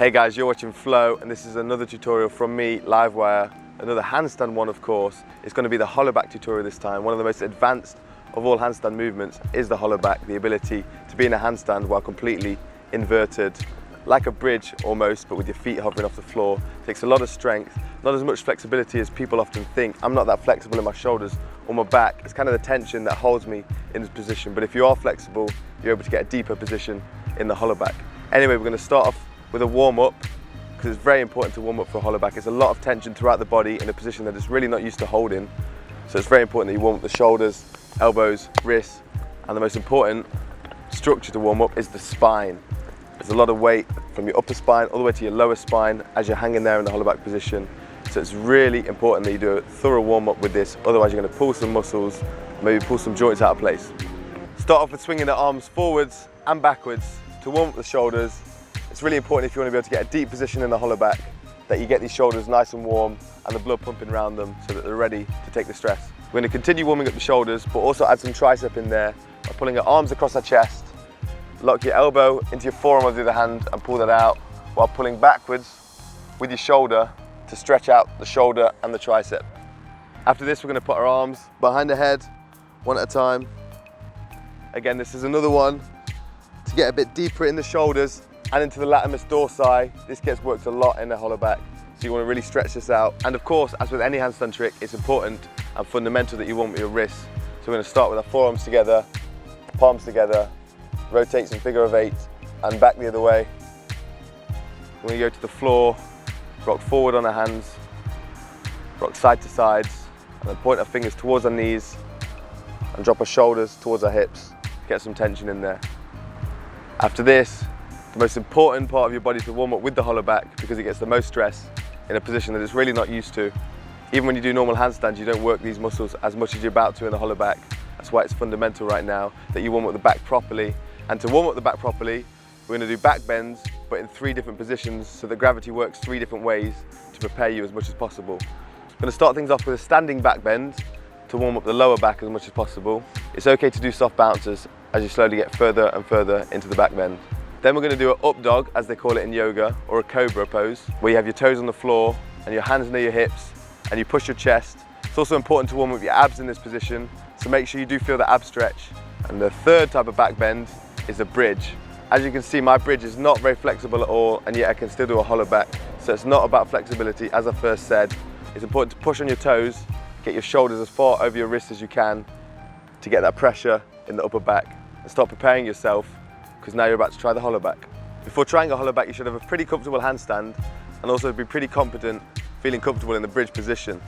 Hey guys, you're watching Flow, and this is another tutorial from me, Livewire. Another handstand one, of course. It's going to be the Hollowback tutorial this time. One of the most advanced of all handstand movements is the Hollowback, the ability to be in a handstand while completely inverted, like a bridge almost, but with your feet hovering off the floor. It takes a lot of strength, not as much flexibility as people often think. I'm not that flexible in my shoulders or my back. It's kind of the tension that holds me in this position, but if you are flexible, you're able to get a deeper position in the Hollowback. Anyway, we're going to start off with a warm-up, because it's very important to warm up for a Hollowback. It's a lot of tension throughout the body in a position that it's really not used to holding. So it's very important that you warm up the shoulders, elbows, wrists, and the most important structure to warm up is the spine. There's a lot of weight from your upper spine all the way to your lower spine as you're hanging there in the Hollowback position. So it's really important that you do a thorough warm-up with this, otherwise you're going to pull some muscles, maybe pull some joints out of place. Start off with swinging the arms forwards and backwards to warm up the shoulders. It's really important if you want to be able to get a deep position in the Hollowback that you get these shoulders nice and warm and the blood pumping around them so that they're ready to take the stress. We're going to continue warming up the shoulders, but also add some tricep in there by pulling your arms across our chest. Lock your elbow into your forearm of the other hand and pull that out while pulling backwards with your shoulder to stretch out the shoulder and the tricep. After this, we're going to put our arms behind the head, one at a time. Again, this is another one to get a bit deeper in the shoulders and into the latimus dorsi. This gets worked a lot in the Hollowback, so you want to really stretch this out. And of course, as with any handstand trick, it's important and fundamental that you warm up your wrists. So we're going to start with our forearms together, palms together, rotate some figure of 8 and back the other way. We're going to go to the floor, rock forward on our hands, rock side to sides, and then point our fingers towards our knees and drop our shoulders towards our hips. Get some tension in there. After this, the most important part of your body to warm up with the Hollowback, because it gets the most stress in a position that it's really not used to. Even when you do normal handstands, you don't work these muscles as much as you're about to in the Hollowback. That's why it's fundamental right now that you warm up the back properly. And to warm up the back properly, we're going to do back bends, but in 3 different positions, so that gravity works 3 different ways to prepare you as much as possible. I'm going to start things off with a standing back bend to warm up the lower back as much as possible. It's okay to do soft bounces as you slowly get further and further into the back bend. Then we're going to do an up dog, as they call it in yoga, or a cobra pose, where you have your toes on the floor and your hands near your hips and you push your chest. It's also important to warm up your abs in this position, so make sure you do feel the ab stretch. And the third type of back bend is a bridge. As you can see, my bridge is not very flexible at all, and yet I can still do a Hollowback. So it's not about flexibility, as I first said. It's important to push on your toes, get your shoulders as far over your wrists as you can to get that pressure in the upper back, and start preparing yourself, because now you're about to try the Hollowback. Before trying a Hollowback, you should have a pretty comfortable handstand and also be pretty competent, feeling comfortable in the bridge position.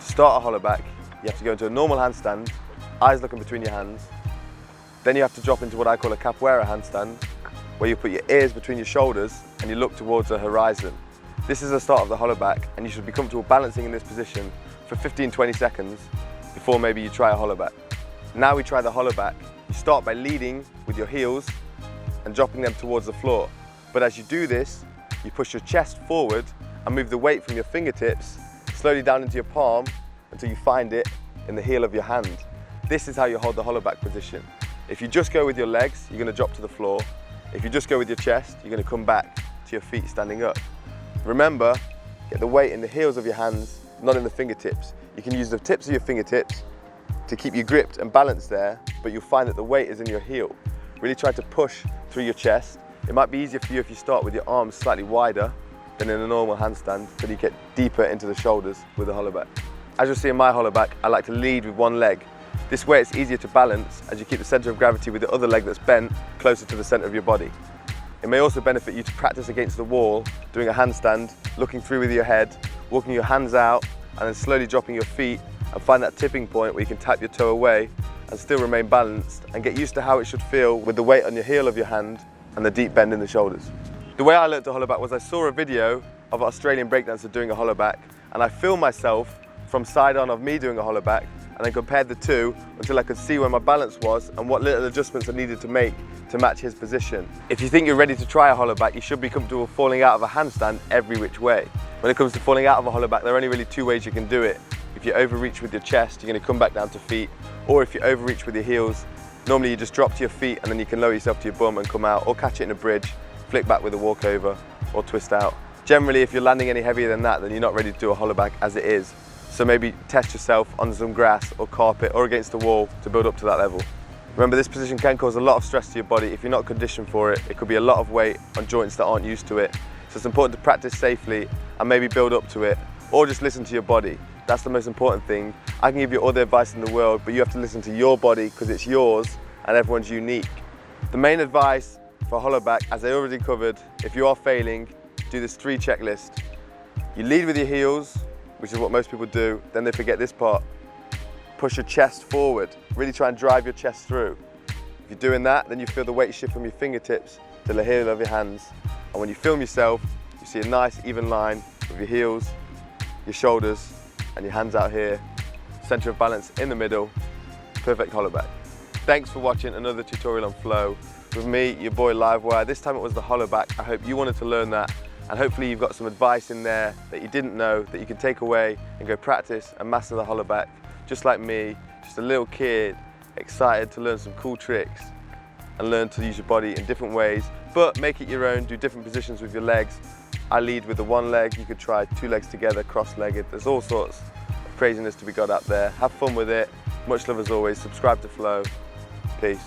To start a Hollowback, you have to go into a normal handstand, eyes looking between your hands. Then you have to drop into what I call a capoeira handstand, where you put your ears between your shoulders and you look towards the horizon. This is the start of the Hollowback, and you should be comfortable balancing in this position for 15-20 seconds before maybe you try a Hollowback. Now we try the Hollowback. You start by leading with your heels and dropping them towards the floor. But as you do this, you push your chest forward and move the weight from your fingertips slowly down into your palm until you find it in the heel of your hand. This is how you hold the Hollowback position. If you just go with your legs, you're going to drop to the floor. If you just go with your chest, you're going to come back to your feet standing up. Remember, get the weight in the heels of your hands, not in the fingertips. You can use the tips of your fingertips to keep you gripped and balanced there, but you'll find that the weight is in your heel. Really try to push through your chest. It might be easier for you if you start with your arms slightly wider than in a normal handstand, so you get deeper into the shoulders with the Hollowback. As you'll see in my Hollowback, I like to lead with one leg. This way it's easier to balance as you keep the center of gravity with the other leg that's bent closer to the center of your body. It may also benefit you to practice against the wall, doing a handstand, looking through with your head, walking your hands out, and then slowly dropping your feet, and find that tipping point where you can tap your toe away and still remain balanced, and get used to how it should feel with the weight on your heel of your hand and the deep bend in the shoulders. The way I learned the Hollowback was I saw a video of an Australian breakdancer doing a Hollowback, and I filmed myself from side on of me doing a Hollowback, and then compared the two until I could see where my balance was and what little adjustments I needed to make to match his position. If you think you're ready to try a Hollowback, you should be comfortable falling out of a handstand every which way. When it comes to falling out of a Hollowback, there are only really 2 ways you can do it. If you overreach with your chest, you're going to come back down to feet, or if you overreach with your heels, Normally you just drop to your feet and then you can lower yourself to your bum and come out, or catch it in a bridge, flick back with a walkover, or twist out. Generally, if you're landing any heavier than that, then you're not ready to do a hollowback as it is. So maybe test yourself on some grass or carpet or against the wall to build up to that level. Remember, this position can cause a lot of stress to your body if you're not conditioned for it. It could be a lot of weight on joints that aren't used to it. So it's important to practice safely and maybe build up to it, or just listen to your body. That's the most important thing. I can give you all the advice in the world, but you have to listen to your body because it's yours and everyone's unique. The main advice for hollowback, as I already covered, if you are failing, do this 3 checklist. You lead with your heels, which is what most people do, then they forget this part. Push your chest forward, really try and drive your chest through. If you're doing that, then you feel the weight shift from your fingertips to the heel of your hands. And when you film yourself, you see a nice even line with your heels, your shoulders, and your hands out here. Center of balance in the middle, perfect hollowback. Thanks for watching another tutorial on flow with me, your boy Livewire. This time it was the hollowback. I hope you wanted to learn that, and hopefully you've got some advice in there that you didn't know that you can take away and go practice and master the hollowback. Just like me, just a little kid, excited to learn some cool tricks and learn to use your body in different ways, but make it your own, do different positions with your legs. I lead with the 1 leg, you could try 2 legs together, cross-legged. There's all sorts of craziness to be got out there. Have fun with it. Much love as always. Subscribe to Flow. Peace.